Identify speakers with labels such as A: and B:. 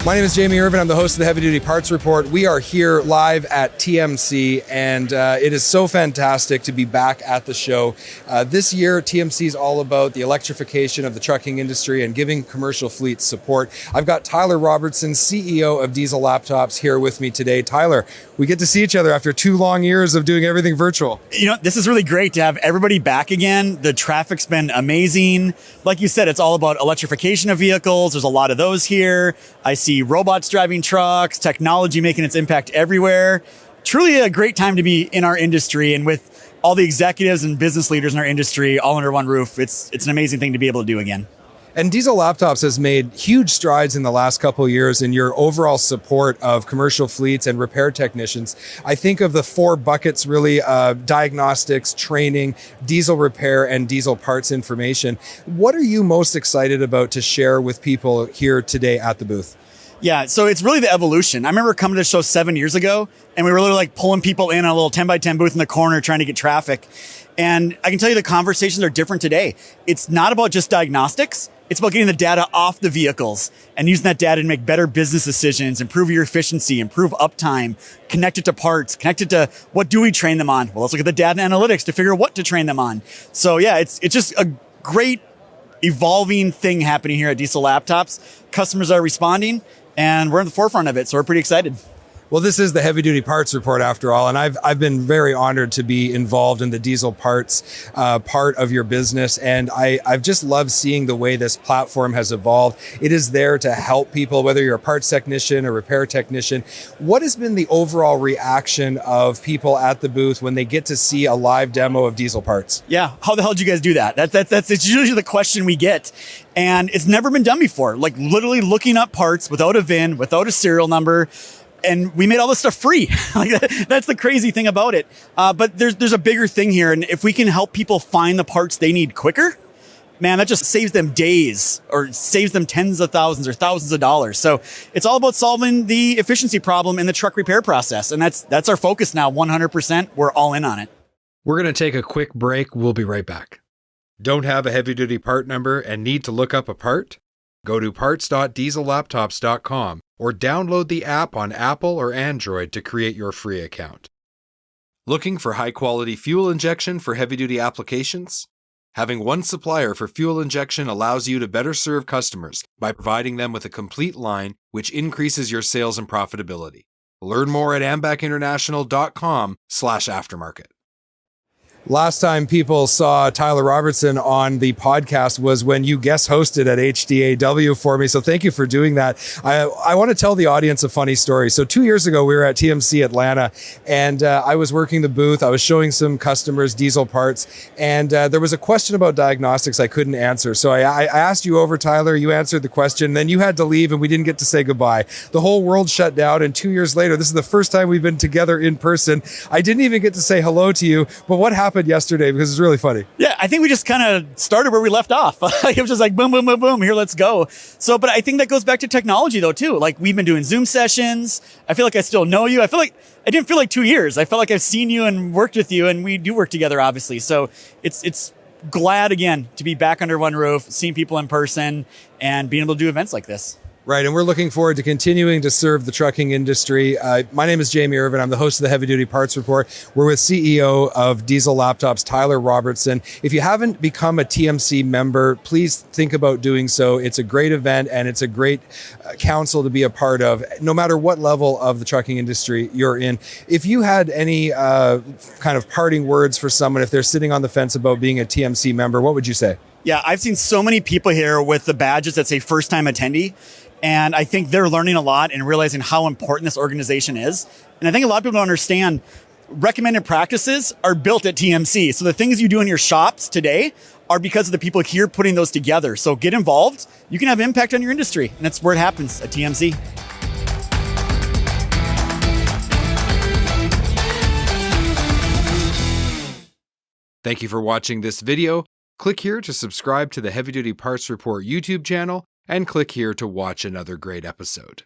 A: My name is Jamie Irvin. I'm the host of the Heavy Duty Parts Report. We are here live at TMC, and it is so fantastic to be back at the show. This year, TMC is all about the electrification of the trucking industry and giving commercial fleets support. I've got Tyler Robertson, CEO of Diesel Laptops, here with me today. Tyler, we get to see each other after 2 long years of doing everything virtual.
B: You know, this is really great to have everybody back again. The traffic's been amazing. Like you said, it's all about electrification of vehicles. There's a lot of those here. I see robots driving trucks, technology making its impact everywhere. Truly a great time to be in our industry, and with all the executives and business leaders in our industry all under one roof, it's an amazing thing to be able to do again.
A: And Diesel Laptops has made huge strides in the last couple of years in your overall support of commercial fleets and repair technicians. I think of the 4 buckets really, diagnostics, training, diesel repair, and diesel parts information. What are you most excited about to share with people here today at the booth?
B: Yeah, so it's really the evolution. I remember coming to the show 7 years ago, and we were literally like pulling people in on a little 10x10 booth in the corner trying to get traffic. And I can tell you the conversations are different today. It's not about just diagnostics. It's about getting the data off the vehicles and using that data to make better business decisions, improve your efficiency, improve uptime, connect it to parts, connect it to what do we train them on? Well, let's look at the data and analytics to figure out what to train them on. So yeah, it's just a great evolving thing happening here at Diesel Laptops. Customers are responding, and we're in the forefront of it, so we're pretty excited.
A: Well, this is the Heavy Duty Parts Report after all, and I've been very honored to be involved in the diesel parts part of your business, and I've just loved seeing the way this platform has evolved. It is there to help people, whether you're a parts technician or repair technician. What has been the overall reaction of people at the booth when they get to see a live demo of diesel parts? Yeah,
B: how the hell did you guys do that? It's usually the question we get, and it's never been done before. Like literally looking up parts without a VIN, without a serial number. And we made all this stuff free. That's the crazy thing about it. But there's a bigger thing here. And if we can help people find the parts they need quicker, man, that just saves them days or saves them tens of thousands or thousands of dollars. So it's all about solving the efficiency problem in the truck repair process. And that's our focus now, 100%. We're all in on it.
A: We're going to take a quick break. We'll be right back. Don't have a heavy duty part number and need to look up a part? Go to parts.diesellaptops.com or download the app on Apple or Android to create your free account. Looking for high-quality fuel injection for heavy-duty applications? Having one supplier for fuel injection allows you to better serve customers by providing them with a complete line, which increases your sales and profitability. Learn more at ambackinternational.com/aftermarket. Last time people saw Tyler Robertson on the podcast was when you guest hosted at HDAW for me. So thank you for doing that. I want to tell the audience a funny story. So 2 years ago, we were at TMC Atlanta, and I was working the booth. I was showing some customers diesel parts, and there was a question about diagnostics I couldn't answer. So I asked you over, Tyler. You answered the question. Then you had to leave, and we didn't get to say goodbye. The whole world shut down, and 2 years later, this is the first time we've been together in person. I didn't even get to say hello to you, but what happened yesterday, because it's really funny.
B: Yeah, I think we just kind of started where we left off. It was just like boom, boom, boom, boom, here, let's go. So, but I think that goes back to technology though too. Like we've been doing Zoom sessions. I feel like I still know you. I didn't feel like 2 years. I felt like I've seen you and worked with you, and we do work together obviously. So it's glad again to be back under one roof, seeing people in person and being able to do events like this.
A: Right, and we're looking forward to continuing to serve the trucking industry. My name is Jamie Irvin. I'm the host of the Heavy Duty Parts Report. We're with CEO of Diesel Laptops, Tyler Robertson. If you haven't become a TMC member, please think about doing so. It's a great event, and it's a great council to be a part of, no matter what level of the trucking industry you're in. If you had any kind of parting words for someone, if they're sitting on the fence about being a TMC member, what would you say?
B: Yeah, I've seen so many people here with the badges that say first-time attendee. And I think they're learning a lot and realizing how important this organization is. And I think a lot of people don't understand recommended practices are built at TMC. So the things you do in your shops today are because of the people here putting those together. So get involved. You can have impact on your industry. And that's where it happens at TMC.
A: Thank you for watching this video. Click here to subscribe to the Heavy Duty Parts Report YouTube channel, and click here to watch another great episode.